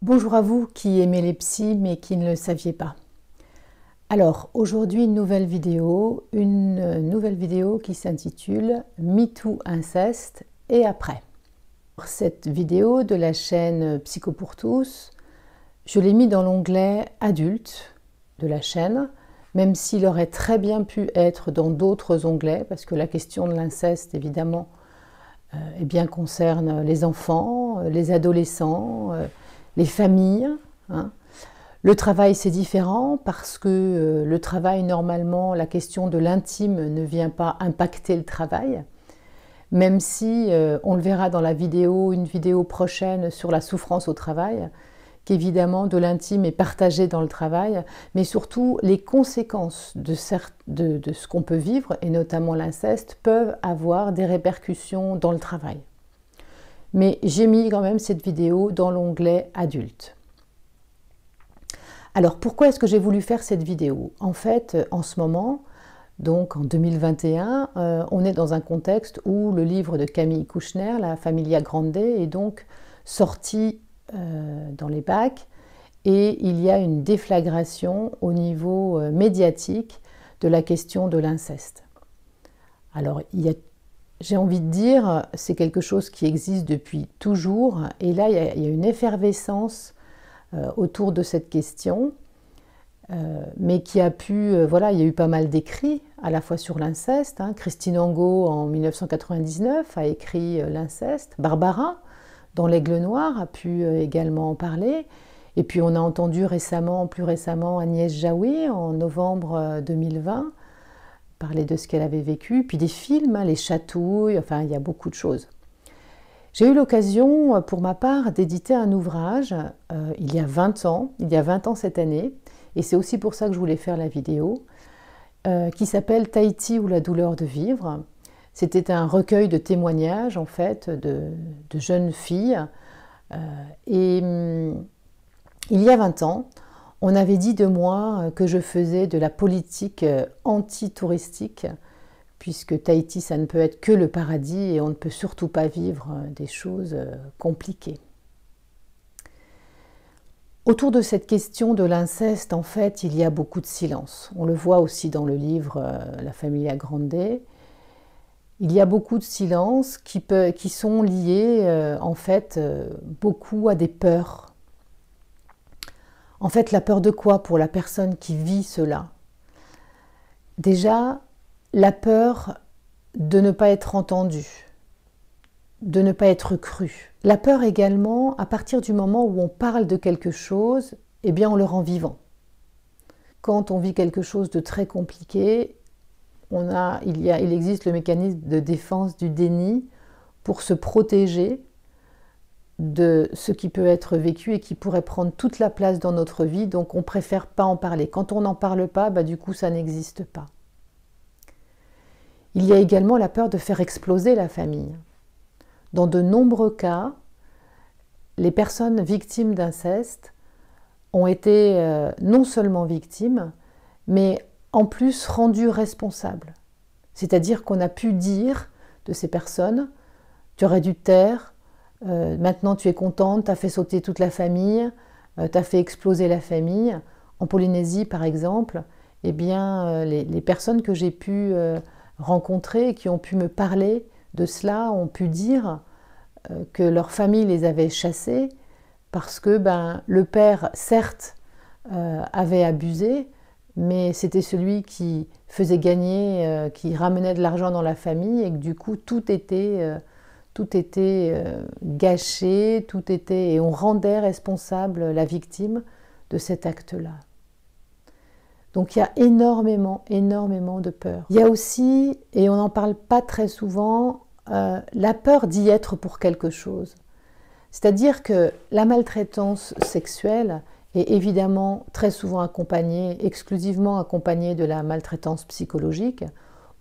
Bonjour à vous qui aimez les psys mais qui ne le saviez pas. Alors aujourd'hui une nouvelle vidéo qui s'intitule MeToo inceste et après. Cette vidéo de la chaîne Psycho pour tous, je l'ai mis dans l'onglet adulte de la chaîne, même s'il aurait très bien pu être dans d'autres onglets, parce que la question de l'inceste évidemment concerne les enfants, les adolescents, les familles. Le travail, c'est différent parce que le travail, normalement, la question de l'intime ne vient pas impacter le travail, même si, on le verra dans la vidéo, une vidéo prochaine sur la souffrance au travail, qu'évidemment de l'intime est partagé dans le travail, mais surtout les conséquences de ce qu'on peut vivre, et notamment l'inceste, peuvent avoir des répercussions dans le travail. Mais j'ai mis quand même cette vidéo dans l'onglet adulte. Alors pourquoi est-ce que j'ai voulu faire cette vidéo? En fait, en ce moment, donc en 2021, on est dans un contexte où le livre de Camille Kouchner, La Familia Grande, est donc sorti dans les bacs, et il y a une déflagration au niveau médiatique de la question de l'inceste. Alors, j'ai envie de dire, c'est quelque chose qui existe depuis toujours, et là, il y a une effervescence autour de cette question, mais qui a pu, voilà, il y a eu pas mal d'écrits, à la fois sur l'inceste. Christine Angot, en 1999, a écrit l'inceste. Barbara, dans l'Aigle Noir, a pu également en parler. Et puis on a entendu plus récemment, Agnès Jaoui, en novembre 2020, parler de ce qu'elle avait vécu. Puis des films, Les Chatouilles, enfin il y a beaucoup de choses. J'ai eu l'occasion, pour ma part, d'éditer un ouvrage il y a 20 ans cette année, et c'est aussi pour ça que je voulais faire la vidéo, qui s'appelle Tahiti ou la douleur de vivre. C'était un recueil de témoignages, en fait, de jeunes filles. Et il y a 20 ans, on avait dit de moi que je faisais de la politique anti-touristique, puisque Tahiti, ça ne peut être que le paradis et on ne peut surtout pas vivre des choses compliquées. Autour de cette question de l'inceste, en fait, il y a beaucoup de silence. On le voit aussi dans le livre La Familia Grande. Il y a beaucoup de silences qui sont liés, en fait, beaucoup à des peurs. En fait, la peur de quoi pour la personne qui vit cela? Déjà, la peur de ne pas être entendue, de ne pas être crue. La peur également, à partir du moment où on parle de quelque chose, eh bien on le rend vivant. Quand on vit quelque chose de très compliqué, il existe le mécanisme de défense du déni pour se protéger de ce qui peut être vécu et qui pourrait prendre toute la place dans notre vie, donc on préfère pas en parler. Quand on n'en parle pas, du coup ça n'existe pas. Il y a également la peur de faire exploser la famille. Dans de nombreux cas, les personnes victimes d'inceste ont été non seulement victimes, mais en plus rendues responsables. C'est-à-dire qu'on a pu dire de ces personnes, tu aurais dû te taire, maintenant tu es contente, tu as fait sauter toute la famille, tu as fait exploser la famille. En Polynésie, par exemple, eh bien, les personnes que j'ai pu rencontrer et qui ont pu me parler de cela ont pu dire que leur famille les avait chassés parce que le père, certes, avait abusé, mais c'était celui qui faisait gagner, qui ramenait de l'argent dans la famille, et que du coup tout était gâché, et on rendait responsable la victime de cet acte-là. Donc il y a énormément de peur. Il y a aussi, et on n'en parle pas très souvent, la peur d'y être pour quelque chose. C'est-à-dire que la maltraitance sexuelle est évidemment très souvent exclusivement accompagnée de la maltraitance psychologique,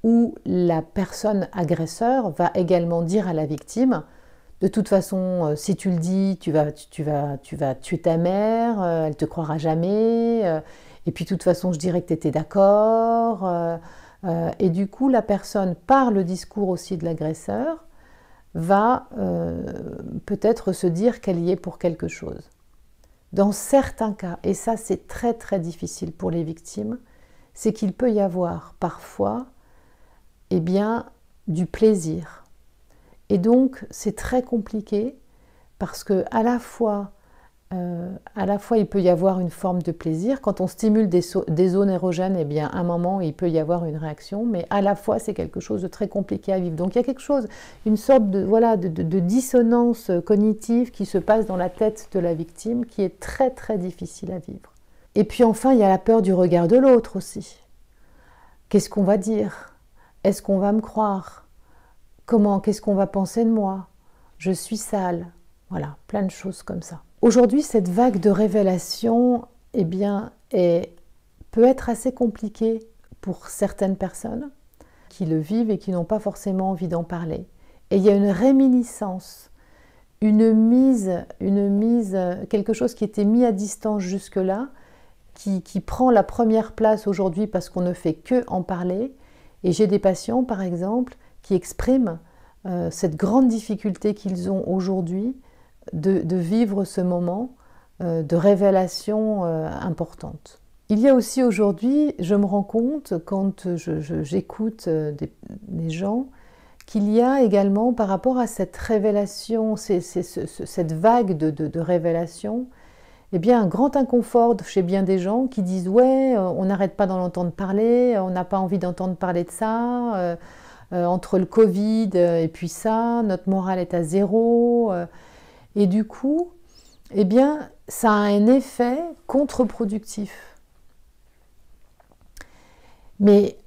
où la personne agresseur va également dire à la victime, de toute façon, si tu le dis, tu vas tuer ta mère, elle ne te croira jamais, et puis de toute façon, je dirais que tu étais d'accord. Et du coup, la personne, par le discours aussi de l'agresseur, va peut-être se dire qu'elle y est pour quelque chose. Dans certains cas, et ça c'est très très difficile pour les victimes, c'est qu'il peut y avoir parfois eh bien, du plaisir. Et donc c'est très compliqué parce que à la fois il peut y avoir une forme de plaisir. Quand on stimule des zones érogènes, eh bien, à un moment, il peut y avoir une réaction, mais à la fois, c'est quelque chose de très compliqué à vivre. Donc, il y a quelque chose, une sorte de, voilà, de dissonance cognitive qui se passe dans la tête de la victime, qui est très, très difficile à vivre. Et puis, enfin, il y a la peur du regard de l'autre aussi. Qu'est-ce qu'on va dire? Est-ce qu'on va me croire? Qu'est-ce qu'on va penser de moi? Je suis sale. Voilà, plein de choses comme ça. Aujourd'hui, cette vague de révélation, eh bien, peut être assez compliquée pour certaines personnes qui le vivent et qui n'ont pas forcément envie d'en parler. Et il y a une réminiscence, une mise, quelque chose qui était mis à distance jusque-là, qui prend la première place aujourd'hui parce qu'on ne fait que en parler. Et j'ai des patients, par exemple, qui expriment cette grande difficulté qu'ils ont aujourd'hui de vivre ce moment de révélation importante. Il y a aussi aujourd'hui, je me rends compte quand j'écoute des gens, qu'il y a également par rapport à cette révélation, cette vague de révélation, eh bien un grand inconfort chez bien des gens qui disent « ouais, on n'arrête pas d'en entendre parler, on n'a pas envie d'entendre parler de ça, entre le Covid et puis ça, notre morale est à zéro ». Et du coup, eh bien, ça a un effet contre-productif. Mais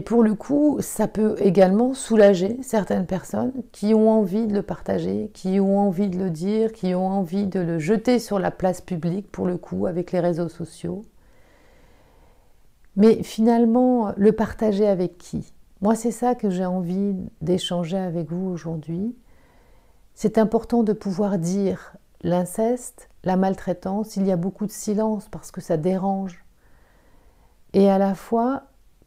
pour le coup, ça peut également soulager certaines personnes qui ont envie de le partager, qui ont envie de le dire, qui ont envie de le jeter sur la place publique, pour le coup, avec les réseaux sociaux. Mais finalement, le partager avec qui? Moi, c'est ça que j'ai envie d'échanger avec vous aujourd'hui. C'est important de pouvoir dire l'inceste, la maltraitance, il y a beaucoup de silence parce que ça dérange. Et à la fois,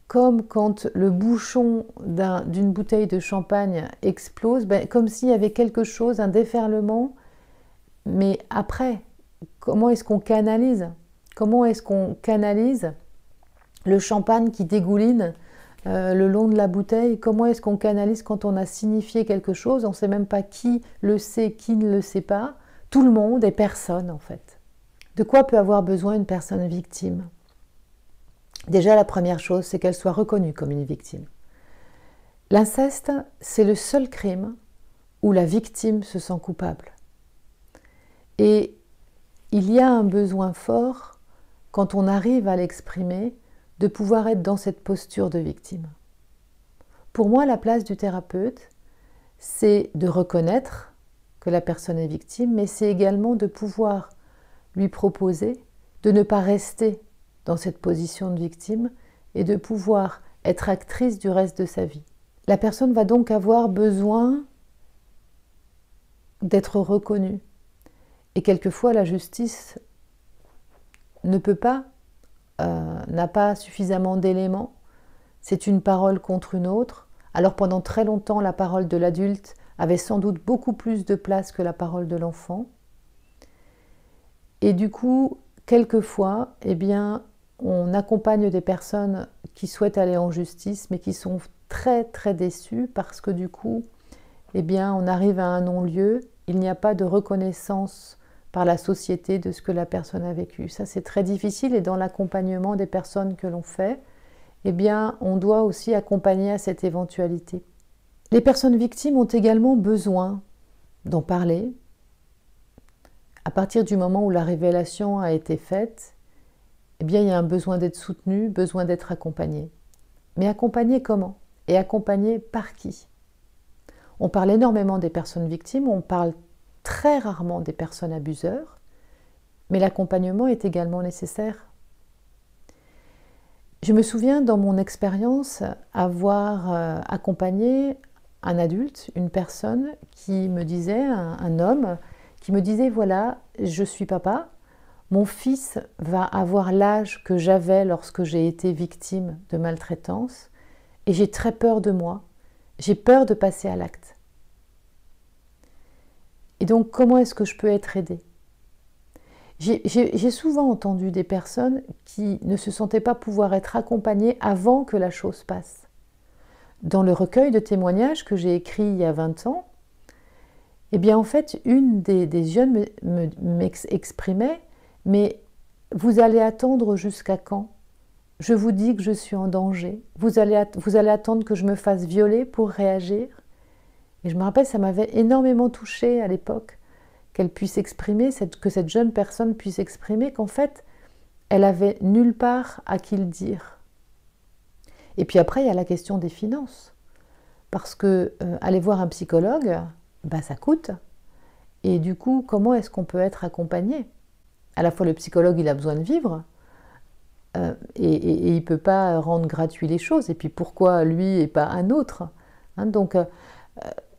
comme quand le bouchon d'une bouteille de champagne explose, comme s'il y avait quelque chose, un déferlement, mais après, comment est-ce qu'on canalise? Comment est-ce qu'on canalise le champagne qui dégouline le long de la bouteille? Comment est-ce qu'on canalise quand on a signifié quelque chose? On ne sait même pas qui le sait, qui ne le sait pas. Tout le monde et personne en fait. De quoi peut avoir besoin une personne victime? Déjà, la première chose, c'est qu'elle soit reconnue comme une victime. L'inceste, c'est le seul crime où la victime se sent coupable. Et il y a un besoin fort, quand on arrive à l'exprimer, de pouvoir être dans cette posture de victime. Pour moi, la place du thérapeute, c'est de reconnaître que la personne est victime, mais c'est également de pouvoir lui proposer de ne pas rester dans cette position de victime et de pouvoir être actrice du reste de sa vie. La personne va donc avoir besoin d'être reconnue. Et quelquefois, la justice ne peut pas, n'a pas suffisamment d'éléments. C'est une parole contre une autre. Alors pendant très longtemps, la parole de l'adulte avait sans doute beaucoup plus de place que la parole de l'enfant. Et du coup, quelquefois, eh bien, on accompagne des personnes qui souhaitent aller en justice, mais qui sont très très déçues parce que du coup, eh bien, on arrive à un non-lieu, il n'y a pas de reconnaissance par la société de ce que la personne a vécu. Ça, c'est très difficile et dans l'accompagnement des personnes que l'on fait, eh bien, on doit aussi accompagner à cette éventualité. Les personnes victimes ont également besoin d'en parler. À partir du moment où la révélation a été faite, eh bien, il y a un besoin d'être soutenu, besoin d'être accompagné. Mais accompagné comment? Et accompagné par qui? On parle énormément des personnes victimes, on parle très rarement des personnes abuseurs, mais l'accompagnement est également nécessaire. Je me souviens dans mon expérience avoir accompagné un adulte, une personne qui me disait, un homme, qui me disait voilà, je suis papa, mon fils va avoir l'âge que j'avais lorsque j'ai été victime de maltraitance et j'ai très peur de moi, j'ai peur de passer à l'acte. Et donc comment est-ce que je peux être aidée? J'ai souvent entendu des personnes qui ne se sentaient pas pouvoir être accompagnées avant que la chose passe. Dans le recueil de témoignages que j'ai écrit il y a 20 ans, eh bien en fait, une des jeunes m'exprimait « Mais vous allez attendre jusqu'à quand? Je vous dis que je suis en danger. Vous allez attendre que je me fasse violer pour réagir ?» Et je me rappelle, ça m'avait énormément touchée à l'époque, qu'elle puisse exprimer, que cette jeune personne puisse exprimer qu'en fait, elle avait nulle part à qui le dire. Et puis après, il y a la question des finances. Parce que aller voir un psychologue, bah, ça coûte. Et du coup, comment est-ce qu'on peut être accompagné? À la fois, le psychologue, il a besoin de vivre, et il ne peut pas rendre gratuit les choses. Et puis, pourquoi lui et pas un autre, hein? Donc,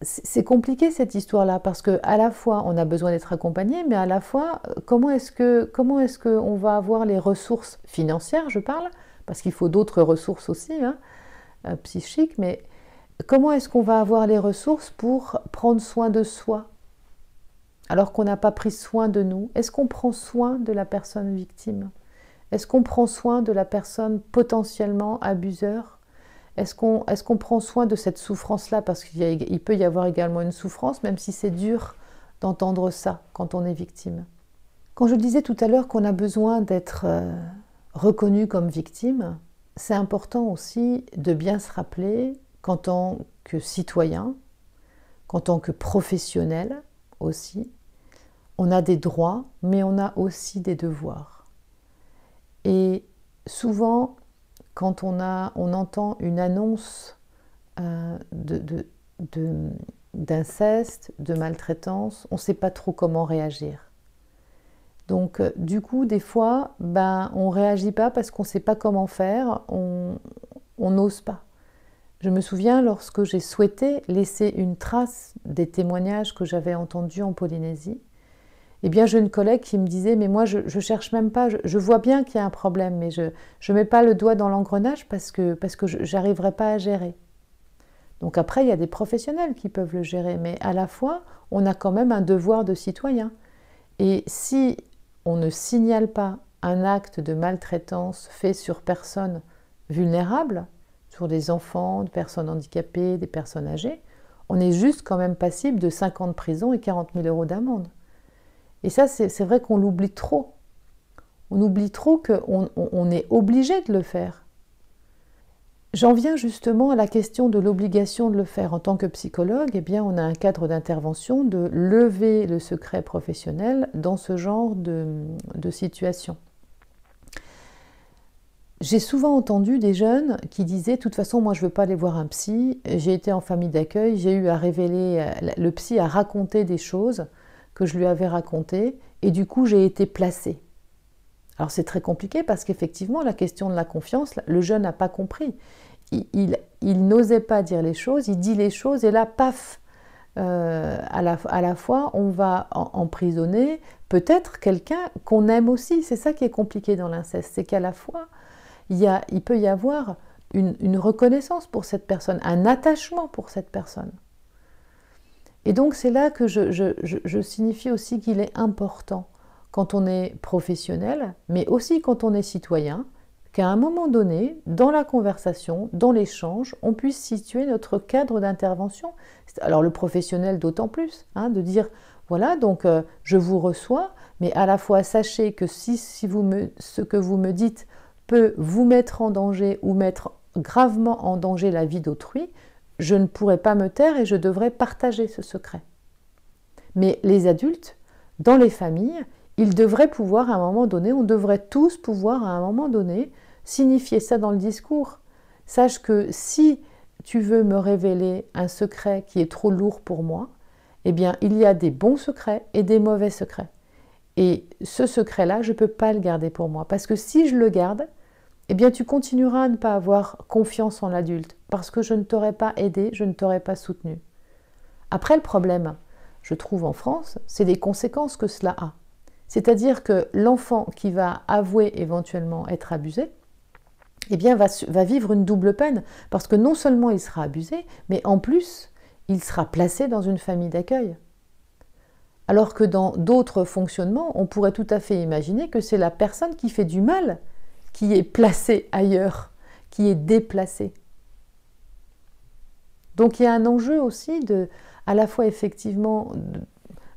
c'est compliqué cette histoire-là, parce qu'à la fois, on a besoin d'être accompagné, mais à la fois, comment est-ce qu'on va avoir les ressources financières, je parle, parce qu'il faut d'autres ressources aussi, hein, psychiques, mais comment est-ce qu'on va avoir les ressources pour prendre soin de soi, alors qu'on n'a pas pris soin de nous? Est-ce qu'on prend soin de la personne victime? Est-ce qu'on prend soin de la personne potentiellement abuseur? Est-ce qu'on prend soin de cette souffrance-là? Parce qu'il peut y avoir également une souffrance, même si c'est dur d'entendre ça quand on est victime. Quand je disais tout à l'heure qu'on a besoin d'être reconnu comme victime, c'est important aussi de bien se rappeler qu'en tant que citoyen, qu'en tant que professionnel aussi, on a des droits, mais on a aussi des devoirs. Et souvent, quand on entend une annonce d'inceste, de maltraitance, on ne sait pas trop comment réagir. Donc, du coup, des fois, on ne réagit pas parce qu'on ne sait pas comment faire, on n'ose pas. Je me souviens, lorsque j'ai souhaité laisser une trace des témoignages que j'avais entendus en Polynésie, eh bien, j'ai une collègue qui me disait « Mais moi, je ne cherche même pas, je vois bien qu'il y a un problème, mais je ne mets pas le doigt dans l'engrenage parce que je n'arriverai pas à gérer. » Donc après, il y a des professionnels qui peuvent le gérer, mais à la fois, on a quand même un devoir de citoyen. Et si on ne signale pas un acte de maltraitance fait sur personnes vulnérables, sur des enfants, des personnes handicapées, des personnes âgées, on est juste quand même passible de 5 ans de prison et 40 000 € d'amende. Et ça, c'est vrai qu'on l'oublie trop. On oublie trop qu'on est obligé de le faire. J'en viens justement à la question de l'obligation de le faire. En tant que psychologue, eh bien, on a un cadre d'intervention de lever le secret professionnel dans ce genre de situation. J'ai souvent entendu des jeunes qui disaient « De toute façon, moi, je ne veux pas aller voir un psy. J'ai été en famille d'accueil, j'ai eu à révéler, le psy a raconté des choses que je lui avais racontées, et du coup, j'ai été placée. » Alors, c'est très compliqué parce qu'effectivement, la question de la confiance, le jeune n'a pas compris. Il n'osait pas dire les choses, il dit les choses, et là, paf, à la fois, on va emprisonner peut-être quelqu'un qu'on aime aussi. C'est ça qui est compliqué dans l'inceste, c'est qu'à la fois, il peut y avoir une reconnaissance pour cette personne, un attachement pour cette personne. Et donc, c'est là que je signifie aussi qu'il est important, quand on est professionnel, mais aussi quand on est citoyen, qu'à un moment donné, dans la conversation, dans l'échange, on puisse situer notre cadre d'intervention. Alors le professionnel d'autant plus, hein, de dire, voilà, donc je vous reçois, mais à la fois sachez que si ce que vous me dites peut vous mettre en danger ou mettre gravement en danger la vie d'autrui, je ne pourrai pas me taire et je devrais partager ce secret. Mais les adultes, dans les familles, ils devraient pouvoir à un moment donné, on devrait tous pouvoir à un moment donné signifier ça dans le discours. Sache que si tu veux me révéler un secret qui est trop lourd pour moi, eh bien il y a des bons secrets et des mauvais secrets. Et ce secret-là, je ne peux pas le garder pour moi. Parce que si je le garde, eh bien tu continueras à ne pas avoir confiance en l'adulte, parce que je ne t'aurais pas aidé, je ne t'aurais pas soutenu. Après, le problème, je trouve en France, c'est les conséquences que cela a. C'est-à-dire que l'enfant qui va avouer éventuellement être abusé, eh bien va vivre une double peine, parce que non seulement il sera abusé, mais en plus, il sera placé dans une famille d'accueil. Alors que dans d'autres fonctionnements, on pourrait tout à fait imaginer que c'est la personne qui fait du mal qui est placée ailleurs, qui est déplacée. Donc il y a un enjeu aussi à la fois effectivement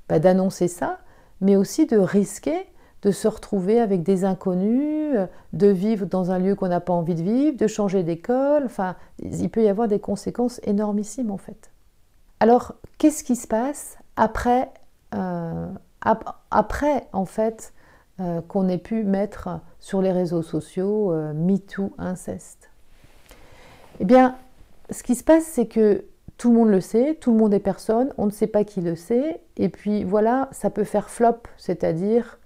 d'annoncer ça, mais aussi de risquer de se retrouver avec des inconnus, de vivre dans un lieu qu'on n'a pas envie de vivre, de changer d'école. Enfin, il peut y avoir des conséquences énormissimes en fait. Alors, qu'est-ce qui se passe après en fait, qu'on ait pu mettre sur les réseaux sociaux MeToo inceste? Eh bien, ce qui se passe, c'est que tout le monde le sait, tout le monde est personne, on ne sait pas qui le sait, et puis voilà, ça peut faire flop, c'est-à-dire,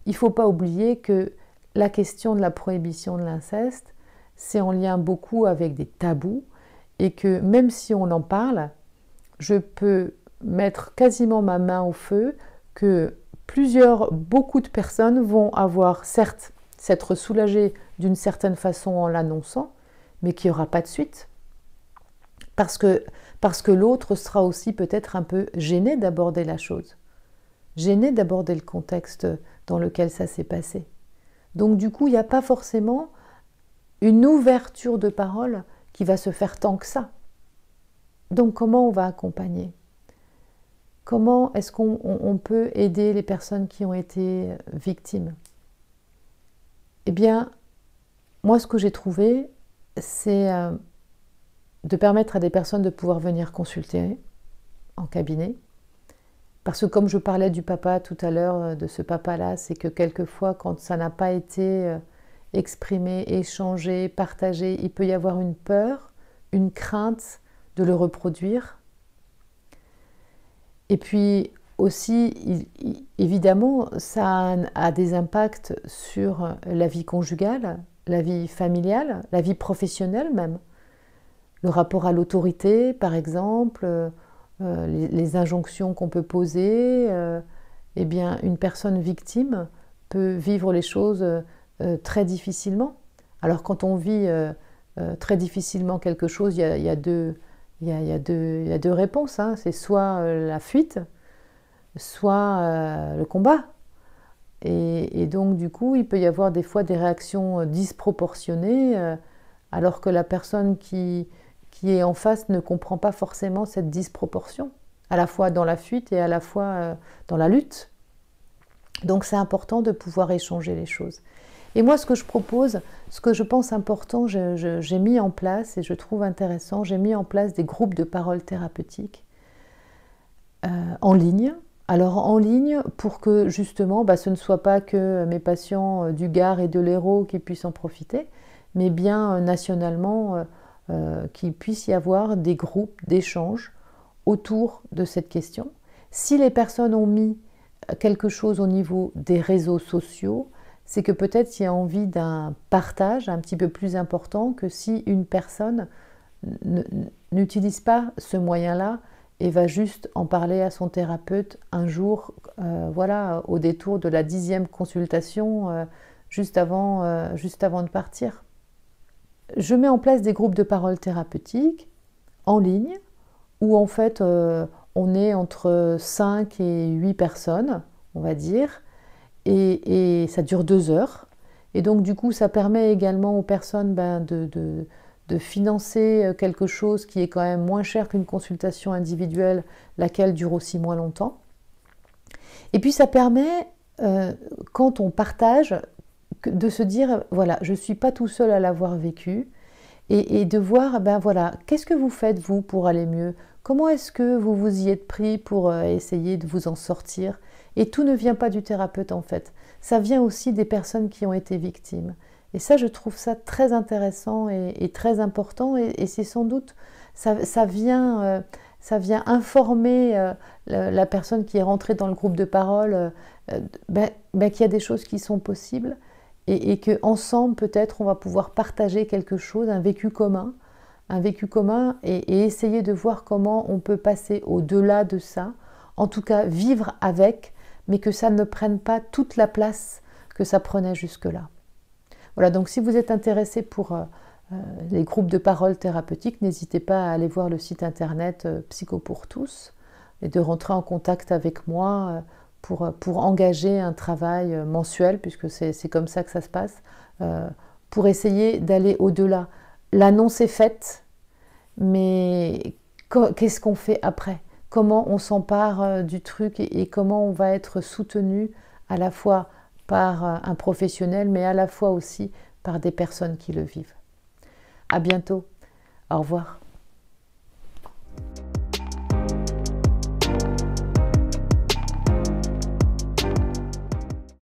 il ne faut pas oublier que la question de la prohibition de l'inceste, c'est en lien beaucoup avec des tabous, et que même si on en parle, je peux mettre quasiment ma main au feu que beaucoup de personnes vont avoir, certes, s'être soulagées d'une certaine façon en l'annonçant, mais qu'il n'y aura pas de suite. Parce que l'autre sera aussi peut-être un peu gêné d'aborder la chose, gêné d'aborder le contexte dans lequel ça s'est passé. Donc du coup, il n'y a pas forcément une ouverture de parole qui va se faire tant que ça. Donc comment on va accompagner? Comment est-ce qu'on peut aider les personnes qui ont été victimes? Eh bien, moi ce que j'ai trouvé, c'est de permettre à des personnes de pouvoir venir consulter en cabinet. Parce que comme je parlais du papa tout à l'heure, de ce papa-là, c'est que quelquefois, quand ça n'a pas été exprimé, échangé, partagé, il peut y avoir une peur, une crainte de le reproduire. Et puis aussi, évidemment, ça a des impacts sur la vie conjugale, la vie familiale, la vie professionnelle même. Le rapport à l'autorité, par exemple, les injonctions qu'on peut poser, eh bien, une personne victime peut vivre les choses très difficilement. Alors quand on vit très difficilement quelque chose, il y a deux réponses, hein. C'est soit la fuite, soit le combat. Et donc du coup, il peut y avoir des fois des réactions disproportionnées, alors que la personne qui est en face ne comprend pas forcément cette disproportion, à la fois dans la fuite et à la fois dans la lutte. Donc c'est important de pouvoir échanger les choses. Et moi, ce que je propose, ce que je pense important, j'ai mis en place, et je trouve intéressant, j'ai mis en place des groupes de parole thérapeutiques en ligne. Alors en ligne, pour que justement, ce ne soit pas que mes patients du Gard et de l'Hérault qui puissent en profiter, mais bien nationalement, qu'il puisse y avoir des groupes d'échange autour de cette question. Si les personnes ont mis quelque chose au niveau des réseaux sociaux, c'est que peut-être il y a envie d'un partage un petit peu plus important que si une personne n'utilise pas ce moyen-là et va juste en parler à son thérapeute un jour, voilà, au détour de la 10e consultation, juste avant de partir. Je mets en place des groupes de parole thérapeutiques en ligne où en fait on est entre 5 et 8 personnes, on va dire, et ça dure 2 heures. Et donc du coup ça permet également aux personnes de financer quelque chose qui est quand même moins cher qu'une consultation individuelle, laquelle dure aussi moins longtemps. Et puis ça permet, quand on partage, de se dire, voilà, je ne suis pas tout seul à l'avoir vécu, et de voir, voilà, qu'est-ce que vous faites, vous, pour aller mieux? Comment est-ce que vous vous y êtes pris pour essayer de vous en sortir? Et tout ne vient pas du thérapeute, en fait. Ça vient aussi des personnes qui ont été victimes. Et ça, je trouve ça très intéressant et très important, et c'est sans doute, ça vient informer la personne qui est rentrée dans le groupe de parole qu'il y a des choses qui sont possibles, et qu'ensemble, peut-être, on va pouvoir partager quelque chose, un vécu commun, et essayer de voir comment on peut passer au-delà de ça, en tout cas vivre avec, mais que ça ne prenne pas toute la place que ça prenait jusque-là. Voilà, donc si vous êtes intéressé pour les groupes de parole thérapeutiques, n'hésitez pas à aller voir le site internet Psycho pour tous, et de rentrer en contact avec moi pour engager un travail mensuel, puisque c'est comme ça que ça se passe, pour essayer d'aller au-delà. L'annonce est faite, mais qu'est-ce qu'on fait après? Comment on s'empare du truc et comment on va être soutenu à la fois par un professionnel, mais à la fois aussi par des personnes qui le vivent. À bientôt. Au revoir.